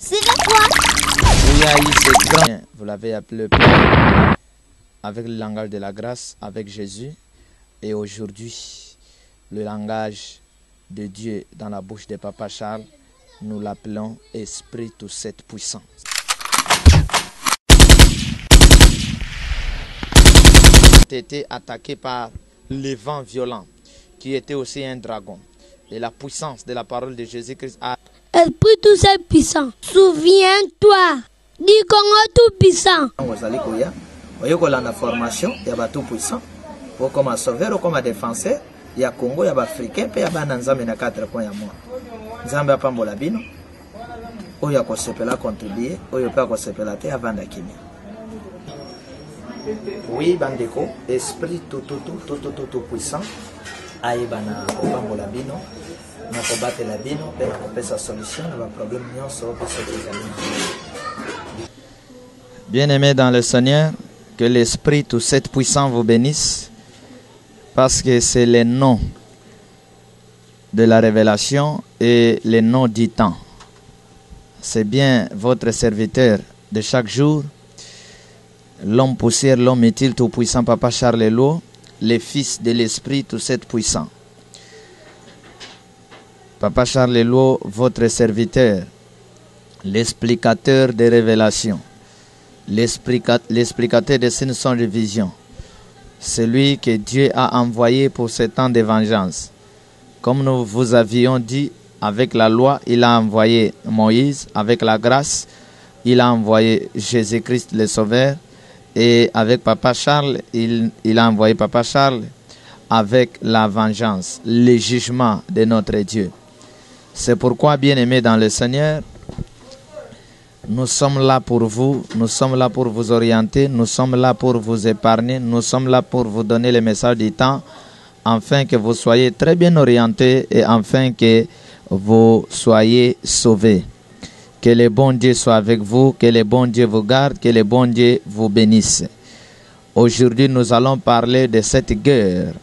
C'est la foi. Il y a eu ce grand, vous l'avez appelé Père, avec le langage de la grâce, avec Jésus. Et aujourd'hui, le langage de Dieu dans la bouche de Papa Charles, nous l'appelons Esprit tout cette puissance. Été attaqué par le vent violent, qui était aussi un dragon. Et la puissance de la parole de Jésus-Christ a... Esprit tout c'est puissant. Souviens-toi du Congo tout puissant. Il y a la formation, il y a tout puissant. Comme sauveur, comme défenseur, il y a Congo, il y a Africain, il y a Nanzambe na 4 points à moi. Nzambe apambola bino. Il y a kosepela contribuer, il y a kosepela te avant d'akimia. Oui, bandeko, esprit tout puissant. Aïbana apambola bino. Na kobatela la bino, pe na sa solution na problème nyonso pe sa Bien-aimés dans le Seigneur, que l'Esprit tout cet puissant vous bénisse, parce que c'est le nom de la révélation et le nom du temps. C'est bien votre serviteur de chaque jour, l'homme poussière, l'homme utile tout puissant, Papa Charles Eloi, le fils de l'Esprit tout cet puissant. Papa Charles Eloi, votre serviteur, l'explicateur des révélations, l'explicateur des signes de vision, celui que Dieu a envoyé pour ce temps de vengeance. Comme nous vous avions dit, avec la loi, il a envoyé Moïse, avec la grâce, il a envoyé Jésus-Christ le Sauveur, et avec Papa Charles, il a envoyé Papa Charles avec la vengeance, le jugement de notre Dieu. C'est pourquoi, bien-aimés dans le Seigneur, nous sommes là pour vous, nous sommes là pour vous orienter, nous sommes là pour vous épargner, nous sommes là pour vous donner le message du temps, afin que vous soyez très bien orientés et afin que vous soyez sauvés. Que le bon Dieu soit avec vous, que le bon Dieu vous garde, que le bon Dieu vous bénisse. Aujourd'hui, nous allons parler de cette guerre,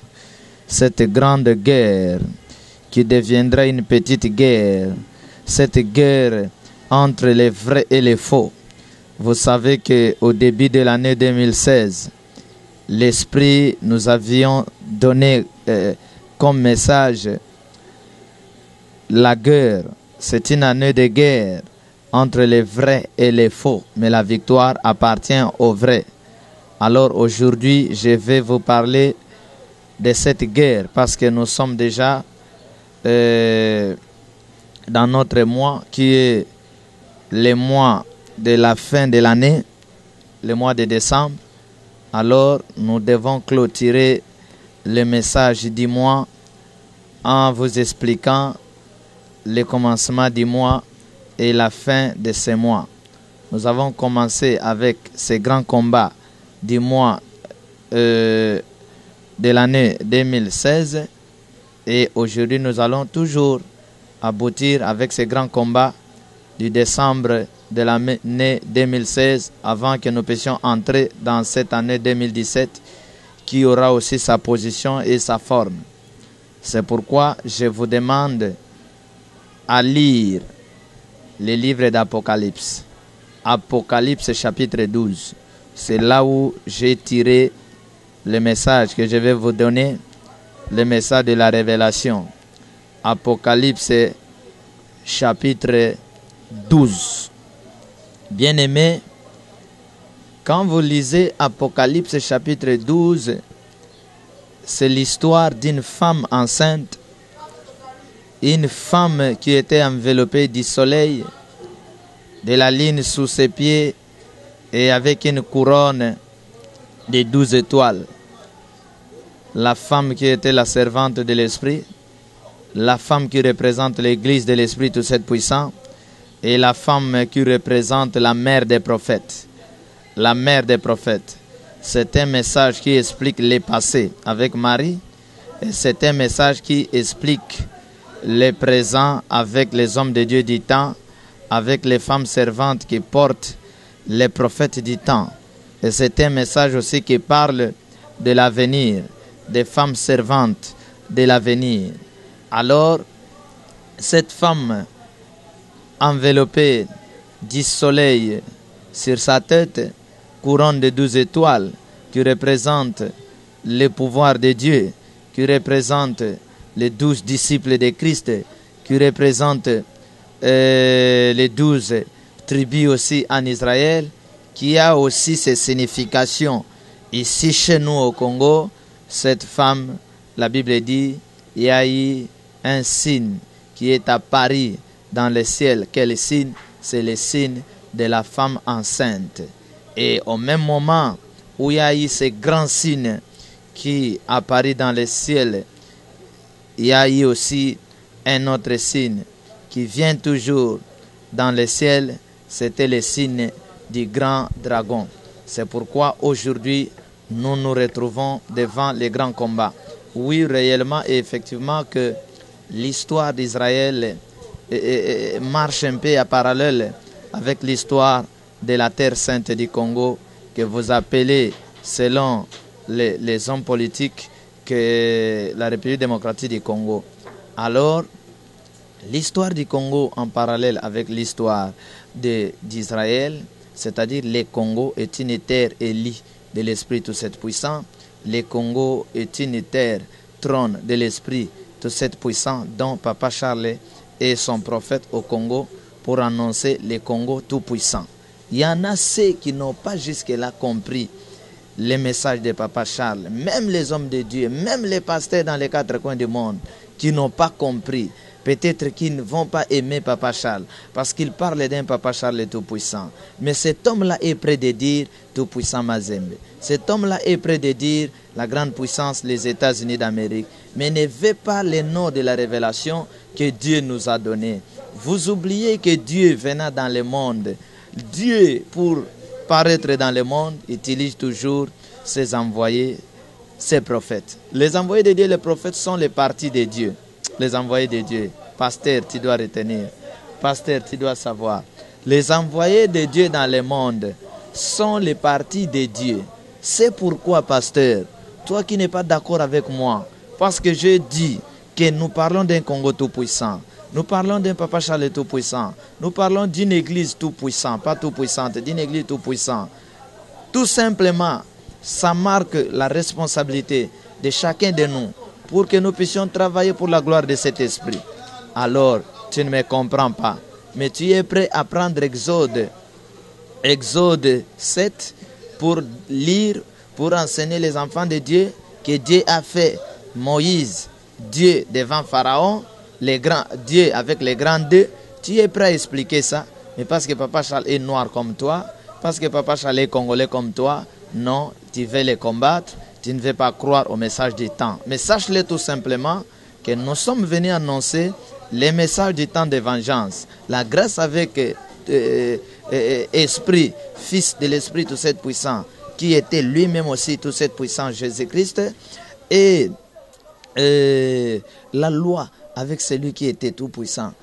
cette grande guerre, qui deviendra une petite guerre, cette guerre entre les vrais et les faux. Vous savez qu'au début de l'année 2016, l'Esprit nous avions donné comme message la guerre. C'est une année de guerre entre les vrais et les faux, mais la victoire appartient aux vrais. Alors aujourd'hui, je vais vous parler de cette guerre parce que nous sommes déjà dans notre mois qui est le mois de la fin de l'année, le mois de décembre. Alors nous devons clôturer le message du mois en vous expliquant le commencement du mois et la fin de ce mois. Nous avons commencé avec ces grands combats du mois de l'année 2016. Et aujourd'hui, nous allons toujours aboutir avec ces grands combats du décembre de l'année 2016 avant que nous puissions entrer dans cette année 2017 qui aura aussi sa position et sa forme. C'est pourquoi je vous demande à lire le livre d'Apocalypse. Apocalypse chapitre 12. C'est là où j'ai tiré le message que je vais vous donner. Le message de la révélation. Apocalypse chapitre 12. Bien-aimés, quand vous lisez Apocalypse chapitre 12, c'est l'histoire d'une femme enceinte, une femme qui était enveloppée du soleil, de la lune sous ses pieds et avec une couronne de 12 étoiles. La femme qui était la servante de l'Esprit, la femme qui représente l'Église de l'Esprit tout cette puissant, et la femme qui représente la mère des prophètes. La mère des prophètes. C'est un message qui explique les passés avec Marie, et c'est un message qui explique les présents avec les hommes de Dieu du temps, avec les femmes servantes qui portent les prophètes du temps. Et c'est un message aussi qui parle de l'avenir, des femmes servantes de l'avenir. Alors, cette femme enveloppée 10 soleils sur sa tête, couronne de 12 étoiles qui représente le pouvoir de Dieu, qui représente les 12 disciples de Christ, qui représente les 12 tribus aussi en Israël, qui a aussi ses significations. Ici chez nous au Congo, cette femme, la Bible dit, il y a eu un signe qui est apparu dans le ciel. Quel signe? C'est le signe de la femme enceinte. Et au même moment où il y a eu ce grand signe qui apparaît dans le ciel, il y a eu aussi un autre signe qui vient toujours dans le ciel, c'était le signe du grand dragon. C'est pourquoi aujourd'hui, nous nous retrouvons devant les grands combats. Oui, réellement et effectivement que l'histoire d'Israël marche un peu en parallèle avec l'histoire de la terre sainte du Congo, que vous appelez, selon les hommes politiques, que la République démocratique du Congo. Alors, l'histoire du Congo en parallèle avec l'histoire d'Israël, c'est-à-dire le Congo est une terre élue de l'Esprit tout cette puissant. Le Congo est une terre trône de l'Esprit tout cette puissant, dont Papa Charles est son prophète au Congo pour annoncer le Congo tout puissant. Il y en a ceux qui n'ont pas jusque-là compris les messages de Papa Charles, même les hommes de Dieu, même les pasteurs dans les 4 coins du monde, qui n'ont pas compris. Peut-être qu'ils ne vont pas aimer Papa Charles, parce qu'il parle d'un Papa Charles tout-puissant. Mais cet homme-là est prêt de dire tout-puissant Mazembe. Cet homme-là est prêt de dire la grande puissance, les États-Unis d'Amérique. Mais ne veut pas le nom de la révélation que Dieu nous a donné. Vous oubliez que Dieu venant dans le monde, Dieu, pour paraître dans le monde, utilise toujours ses envoyés, ses prophètes. Les envoyés de Dieu, les prophètes sont les partis de Dieu. Les envoyés de Dieu. Pasteur, tu dois retenir. Pasteur, tu dois savoir. Les envoyés de Dieu dans le monde sont les partis de Dieu. C'est pourquoi, pasteur, toi qui n'es pas d'accord avec moi, parce que je dis que nous parlons d'un Congo tout-puissant, nous parlons d'un Papa Charles tout-puissant, nous parlons d'une église tout-puissante, pas tout-puissante, d'une église tout-puissante. Tout simplement, ça marque la responsabilité de chacun de nous pour que nous puissions travailler pour la gloire de cet esprit. Alors, tu ne me comprends pas, mais tu es prêt à prendre Exode 7 pour lire, pour enseigner les enfants de Dieu que Dieu a fait Moïse, Dieu devant Pharaon, Dieu avec les grands deux. Tu es prêt à expliquer ça, mais parce que Papa Charles est noir comme toi, parce que Papa Charles est congolais comme toi, non, tu veux les combattre. Tu ne veux pas croire au message du temps. Mais sache-le tout simplement que nous sommes venus annoncer les messages du temps de vengeance. La grâce avec Esprit, Fils de l'Esprit tout cette puissant, qui était lui-même aussi tout cette puissant Jésus-Christ, et la loi avec celui qui était tout puissant,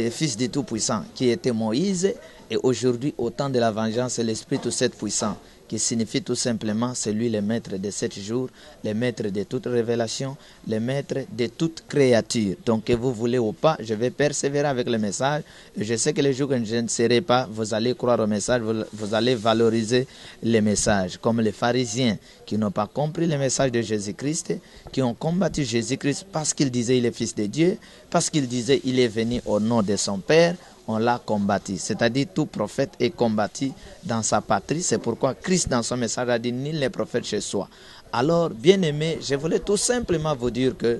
Fils du tout puissant, qui était Moïse, et aujourd'hui au temps de la vengeance, c'est l'Esprit tout cette puissant, qui signifie tout simplement c'est lui le maître de 7 jours, le maître de toute révélation, le maître de toute créature. Donc que vous voulez ou pas, je vais persévérer avec le message. Et je sais que les jours que je ne serai pas, vous allez croire au message, vous allez valoriser les messages. Comme les pharisiens qui n'ont pas compris le message de Jésus-Christ, qui ont combattu Jésus-Christ parce qu'il disait il est fils de Dieu, parce qu'il disait il est venu au nom de son Père. On l'a combattu. C'est-à-dire tout prophète est combattu dans sa patrie. C'est pourquoi Christ dans son message a dit nul n'est prophète chez soi. Alors, bien-aimés, je voulais tout simplement vous dire que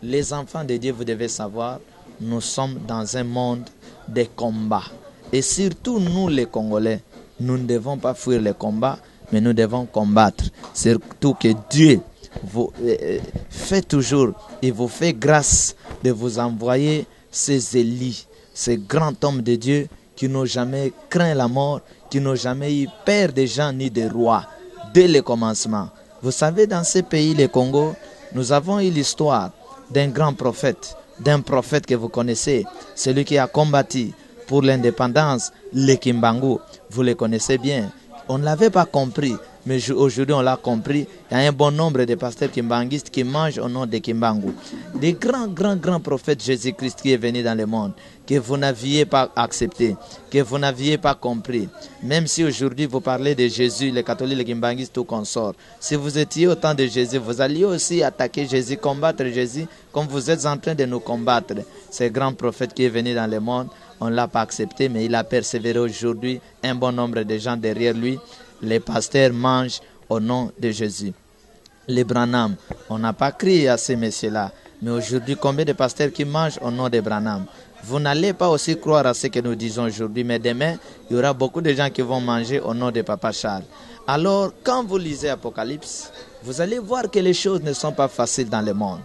les enfants de Dieu, vous devez savoir, nous sommes dans un monde de combats. Et surtout nous les Congolais, nous ne devons pas fuir les combats, mais nous devons combattre. Surtout que Dieu vous fait toujours, il vous fait grâce de vous envoyer ces élus, ces grands hommes de Dieu qui n'ont jamais craint la mort, qui n'ont jamais eu peur des gens ni des rois, dès le commencement. Vous savez, dans ce pays, le Congo, nous avons eu l'histoire d'un grand prophète, d'un prophète que vous connaissez, celui qui a combattu pour l'indépendance, le Kimbangu. Vous le connaissez bien. On ne l'avait pas compris. Mais aujourd'hui, on l'a compris, il y a un bon nombre de pasteurs kimbanguistes qui mangent au nom de Kimbangu. Des grands prophètes Jésus-Christ qui est venu dans le monde, que vous n'aviez pas accepté, que vous n'aviez pas compris. Même si aujourd'hui vous parlez de Jésus, les catholiques, les kimbanguistes, tout consort. Si vous étiez au temps de Jésus, vous alliez aussi attaquer Jésus, combattre Jésus, comme vous êtes en train de nous combattre. Ce grand prophète qui est venu dans le monde, on ne l'a pas accepté, mais il a persévéré aujourd'hui. Un bon nombre de gens derrière lui. Les pasteurs mangent au nom de Jésus. Les Branham, on n'a pas crié à ces messieurs-là. Mais aujourd'hui, combien de pasteurs qui mangent au nom de Branham? Vous n'allez pas aussi croire à ce que nous disons aujourd'hui, mais demain, il y aura beaucoup de gens qui vont manger au nom de Papa Charles. Alors, quand vous lisez Apocalypse, vous allez voir que les choses ne sont pas faciles dans le monde.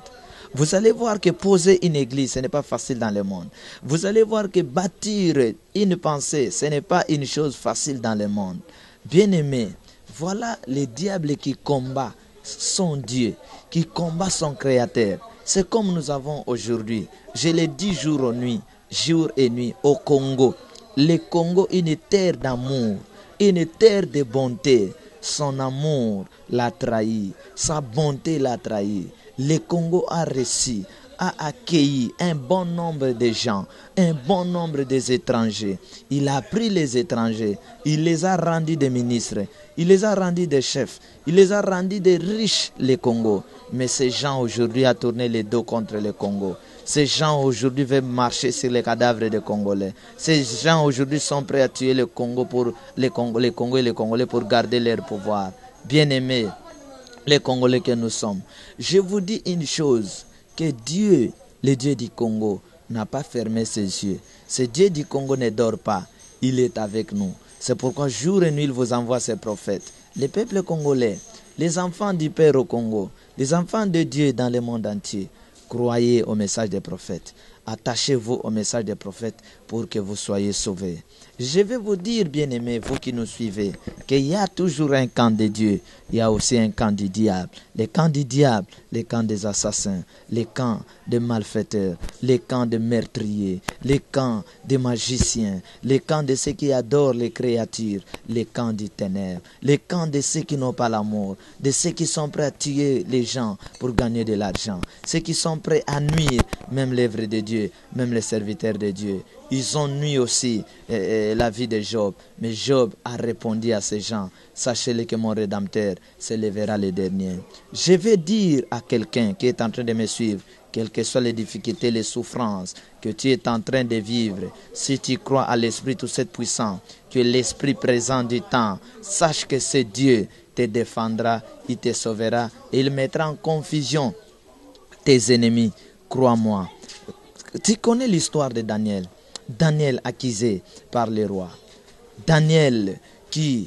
Vous allez voir que poser une église, ce n'est pas facile dans le monde. Vous allez voir que bâtir une pensée, ce n'est pas une chose facile dans le monde. Bien-aimés, voilà le diable qui combat son Dieu, qui combat son Créateur. C'est comme nous avons aujourd'hui, je l'ai dit jour et nuit, au Congo. Le Congo, une terre d'amour, une terre de bonté. Son amour l'a trahi, sa bonté l'a trahi. Le Congo a reçu, a accueilli un bon nombre de gens, un bon nombre des étrangers. Il a pris les étrangers, il les a rendus des ministres, il les a rendus des chefs, il les a rendus des riches, les Congo. Mais ces gens aujourd'hui ont tourné les dos contre le Congo. Ces gens aujourd'hui veulent marcher sur les cadavres des Congolais. Ces gens aujourd'hui sont prêts à tuer le Congo pour les Congo et les Congolais pour garder leur pouvoir. Bien-aimés, les Congolais que nous sommes, je vous dis une chose, que Dieu, le Dieu du Congo, n'a pas fermé ses yeux. Ce Dieu du Congo ne dort pas, il est avec nous. C'est pourquoi jour et nuit il vous envoie ses prophètes. Les peuples congolais, les enfants du Père au Congo, les enfants de Dieu dans le monde entier, croyez au message des prophètes. Attachez-vous au message des prophètes pour que vous soyez sauvés. Je vais vous dire, bien-aimés, vous qui nous suivez, qu'il y a toujours un camp de Dieu, il y a aussi un camp du diable. Le camp du diable, le camp des assassins, le camp des malfaiteurs, le camp des meurtriers, le camp des magiciens, le camp de ceux qui adorent les créatures, le camp du ténèbre, le camp de ceux qui n'ont pas l'amour, de ceux qui sont prêts à tuer les gens pour gagner de l'argent, ceux qui sont prêts à nuire même l'œuvre de Dieu, même les serviteurs de Dieu. Ils ont nui aussi la vie de Job. Mais Job a répondu à ces gens, sachez-le que mon Rédempteur se lèvera le dernier. Je vais dire à quelqu'un qui est en train de me suivre, quelles que soient les difficultés, les souffrances que tu es en train de vivre, si tu crois à l'Esprit tout cette puissant, que l'Esprit présent du temps, sache que ce Dieu te défendra, il te sauvera et il mettra en confusion tes ennemis. Crois-moi. Tu connais l'histoire de Daniel. Daniel accusé par le roi. Daniel qui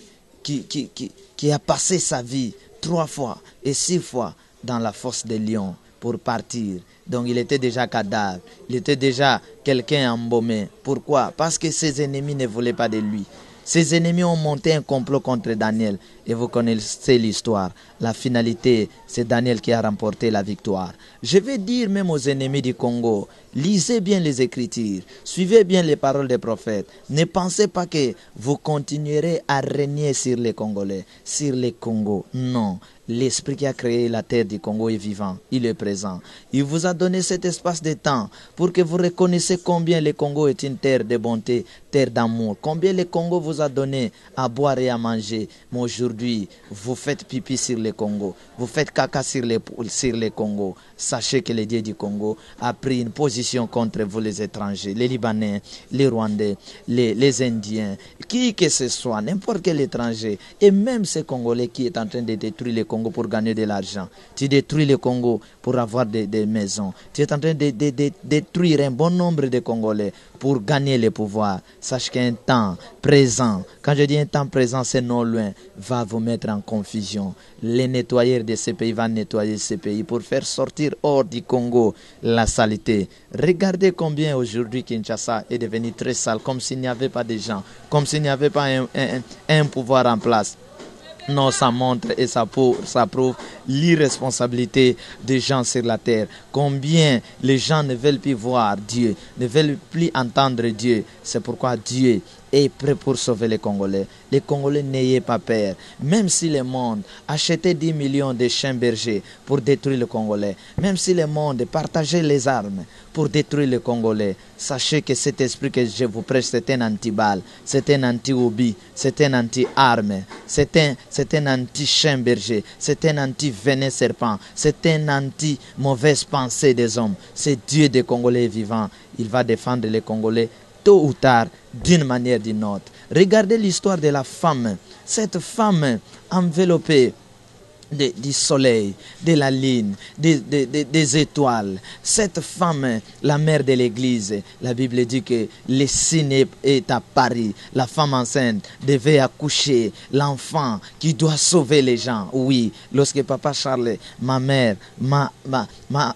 a passé sa vie 3 fois et 6 fois dans la fosse des lions pour partir. Donc il était déjà cadavre. Il était déjà quelqu'un embaumé. Pourquoi? Parce que ses ennemis ne voulaient pas de lui. Ses ennemis ont monté un complot contre Daniel. Et vous connaissez l'histoire. La finalité, c'est Daniel qui a remporté la victoire. Je vais dire même aux ennemis du Congo, lisez bien les Écritures, suivez bien les paroles des prophètes. Ne pensez pas que vous continuerez à régner sur les Congolais, sur les Congos. Non. L'Esprit qui a créé la terre du Congo est vivant, il est présent. Il vous a donné cet espace de temps pour que vous reconnaissiez combien le Congo est une terre de bonté, terre d'amour. Combien le Congo vous a donné à boire et à manger. Mais aujourd'hui, vous faites pipi sur le Congo, vous faites caca sur les Congo. Sachez que le Dieu du Congo a pris une position contre vous les étrangers, les Libanais, les Rwandais, les Indiens, qui que ce soit, n'importe quel étranger, et même ces Congolais qui est en train de détruire le Congo pour gagner de l'argent. Tu détruis le Congo pour avoir des maisons. Tu es en train de détruire un bon nombre de Congolais pour gagner le pouvoir. Sache qu'un temps présent, quand je dis un temps présent, c'est non loin, va vous mettre en confusion. Les nettoyeurs de ces pays vont nettoyer ces pays pour faire sortir hors du Congo la saleté. Regardez combien aujourd'hui Kinshasa est devenu très sale, comme s'il n'y avait pas de gens, comme s'il n'y avait pas un pouvoir en place. Non, ça montre et ça prouve l'irresponsabilité des gens sur la terre. Combien les gens ne veulent plus voir Dieu, ne veulent plus entendre Dieu. C'est pourquoi Dieu est prêt pour sauver les Congolais. Les Congolais, n'ayez pas peur. Même si le monde achetait 10 millions de chiens bergers pour détruire le Congolais, même si le monde partageait les armes pour détruire le Congolais, sachez que cet esprit que je vous prêche, c'est un anti-balle, c'est un anti-obi, c'est un anti-arme, c'est un anti-chien berger, c'est un anti-venin serpent, c'est un anti-mauvaise pensée des hommes. C'est Dieu des Congolais vivants. Il va défendre les Congolais tôt ou tard, d'une manière ou d'une autre. Regardez l'histoire de la femme. Cette femme enveloppée du soleil, de la lune, des étoiles. Cette femme, la mère de l'église, la Bible dit que le signe est à Paris. La femme enceinte devait accoucher l'enfant qui doit sauver les gens. Oui, lorsque papa Charles, ma mère, m'a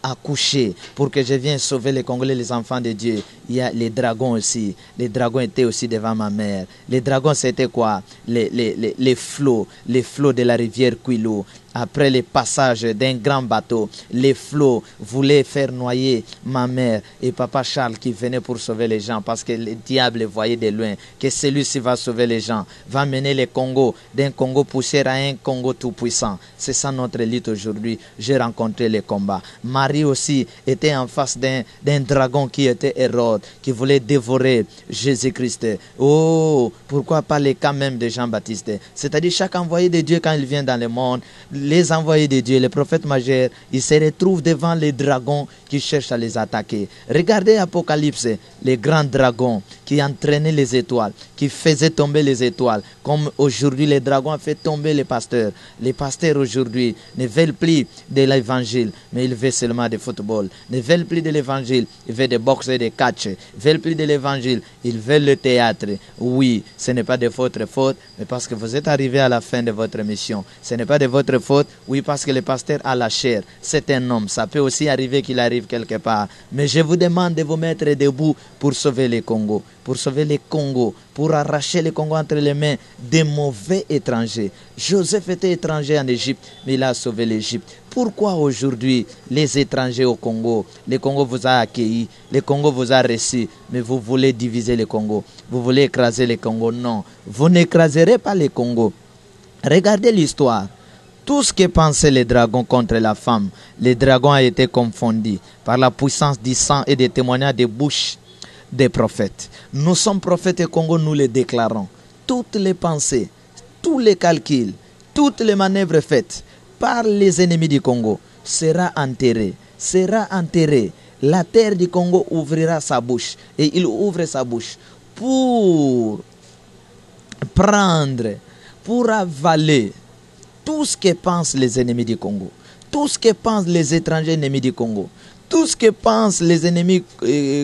accouché pour que je vienne sauver les Congolais, les enfants de Dieu, il y a les dragons aussi. Les dragons étaient aussi devant ma mère. Les dragons, c'était quoi? Les flots de la rivière Kwilu. Après le passage d'un grand bateau, les flots voulaient faire noyer ma mère et papa Charles qui venait pour sauver les gens parce que le diable voyait de loin que celui-ci va sauver les gens, va mener le Congo d'un Congo poussière à un Congo tout puissant. C'est ça notre lutte aujourd'hui. J'ai rencontré les combats. Marie aussi était en face d'un dragon qui était Hérode, qui voulait dévorer Jésus-Christ. Oh, pourquoi pas les cas même de Jean-Baptiste? C'est-à-dire chaque envoyé de Dieu quand il vient dans le monde, les envoyés de Dieu, les prophètes majeurs, ils se retrouvent devant les dragons qui cherchent à les attaquer. Regardez Apocalypse, les grands dragons qui entraînaient les étoiles, qui faisaient tomber les étoiles. Comme aujourd'hui, les dragons ont fait tomber les pasteurs. Les pasteurs aujourd'hui ne veulent plus de l'évangile, mais ils veulent seulement du football. Ne veulent plus de l'évangile, ils veulent des boxe et des catch. Ils veulent plus de l'évangile, ils veulent le théâtre. Oui, ce n'est pas de votre faute, mais parce que vous êtes arrivé à la fin de votre mission. Ce n'est pas de votre faute. Oui, parce que le pasteur a la chair. C'est un homme. Ça peut aussi arriver qu'il arrive quelque part. Mais je vous demande de vous mettre debout pour sauver les Congo. Pour sauver les Congo. Pour arracher les Congo entre les mains des mauvais étrangers. Joseph était étranger en Égypte, mais il a sauvé l'Égypte. Pourquoi aujourd'hui les étrangers au Congo, le Congo vous a accueilli, le Congo vous a reçu, mais vous voulez diviser le Congo. Vous voulez écraser le Congo. Non, vous n'écraserez pas le Congo. Regardez l'histoire. Tout ce que pensaient les dragons contre la femme, les dragons a été confondu par la puissance du sang et des témoignages des bouches des prophètes. Nous sommes prophètes au Congo, nous les déclarons. Toutes les pensées, tous les calculs, toutes les manœuvres faites par les ennemis du Congo sera enterré. La terre du Congo ouvrira sa bouche et il ouvre sa bouche pour prendre, pour avaler tout ce que pensent les ennemis du Congo, tout ce que pensent les étrangers ennemis du Congo, tout ce que pensent les ennemis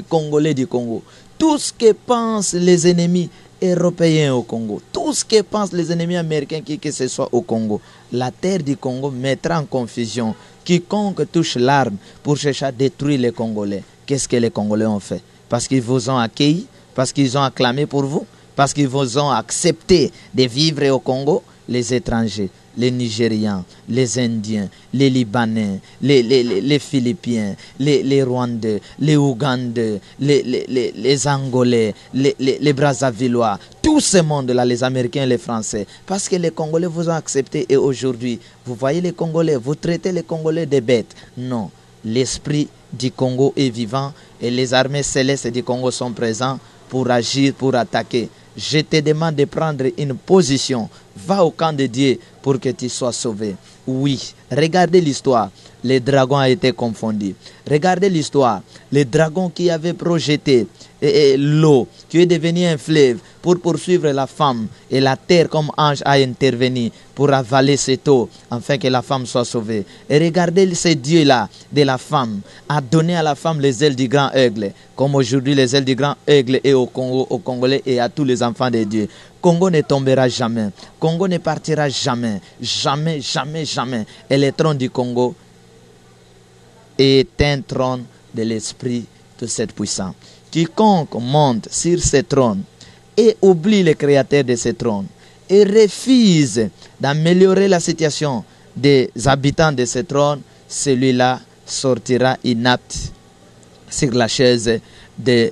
congolais du Congo, tout ce que pensent les ennemis européens au Congo, tout ce que pensent les ennemis américains qui que ce soit au Congo. La terre du Congo mettra en confusion quiconque touche l'arme pour chercher à détruire les Congolais. Qu'est-ce que les Congolais ont fait? Parce qu'ils vous ont accueilli, parce qu'ils ont acclamé pour vous, parce qu'ils vous ont accepté de vivre au Congo, les étrangers, les Nigérians, les Indiens, les Libanais, les Philippiens, les Rwandais, les Ougandais, les Angolais, les Brazzavillois, tout ce monde-là, les Américains et les Français, parce que les Congolais vous ont accepté et aujourd'hui, vous voyez les Congolais, vous traitez les Congolais des bêtes. Non, l'esprit du Congo est vivant et les armées célestes du Congo sont présents pour agir, pour attaquer. Je te demande de prendre une position. Va au camp de Dieu pour que tu sois sauvé. Oui, regardez l'histoire. Les dragons ont été confondus. Regardez l'histoire. Les dragons qui avaient projeté l'eau, qui est devenu un fleuve pour poursuivre la femme. Et la terre comme ange a intervenu pour avaler cette eau, afin que la femme soit sauvée. Et regardez ce Dieu-là de la femme, a donné à la femme les ailes du grand aigle. Comme aujourd'hui les ailes du grand aigle est au Congo, aux Congolais et à tous les enfants de Dieu. Congo ne tombera jamais. Congo ne partira jamais. Jamais, jamais, jamais. Et le trône du Congo est un trône de l'esprit de cette puissance. Quiconque monte sur ce trône et oublie le créateur de ce trône et refuse d'améliorer la situation des habitants de ce trône, celui-là sortira inapte sur la chaise de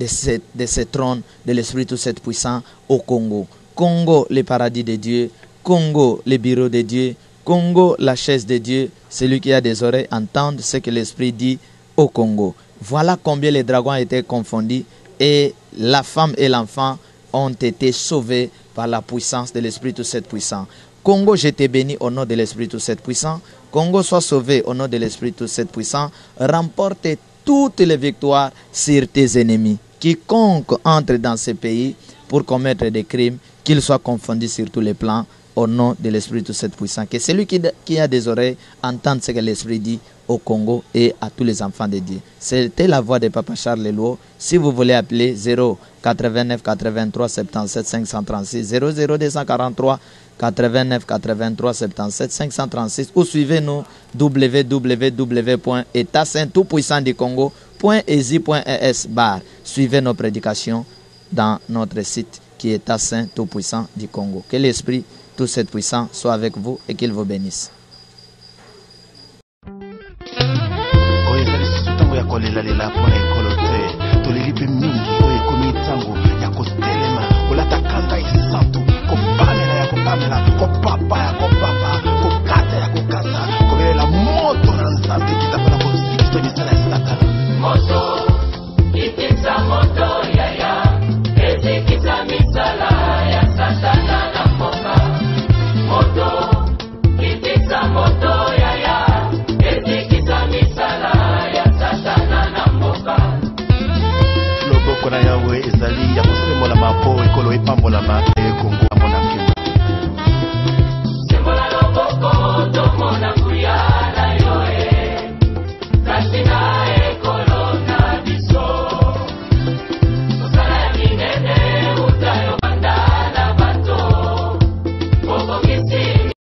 ce trône de l'Esprit Tout-Puissant au Congo. Congo, le paradis de Dieu. Congo, le bureau de Dieu. Congo, la chaise de Dieu. Celui qui a des oreilles entende ce que l'Esprit dit au Congo. Voilà combien les dragons étaient confondus et la femme et l'enfant ont été sauvés par la puissance de l'Esprit Tout-Puissant. Congo, je te bénis au nom de l'Esprit Tout-Puissant. Congo, sois sauvé au nom de l'Esprit Tout-Puissant. Remporte toutes les victoires sur tes ennemis. Quiconque entre dans ce pays pour commettre des crimes, qu'il soit confondu sur tous les plans au nom de l'Esprit Tout-Puissant. Que celui qui a des oreilles entende ce que l'Esprit dit au Congo et à tous les enfants de Dieu. C'était la voix de Papa Charles Leloup. Si vous voulez appeler 0 89 83 77 536 00 243 89 83 77 536 ou suivez-nous www.etatsainttoutpuissant-du-congo.esi.es. Suivez nos prédications dans notre site qui est État Saint Tout-Puissant du Congo. Que l'Esprit Tout-Puissant soit avec vous et qu'il vous bénisse.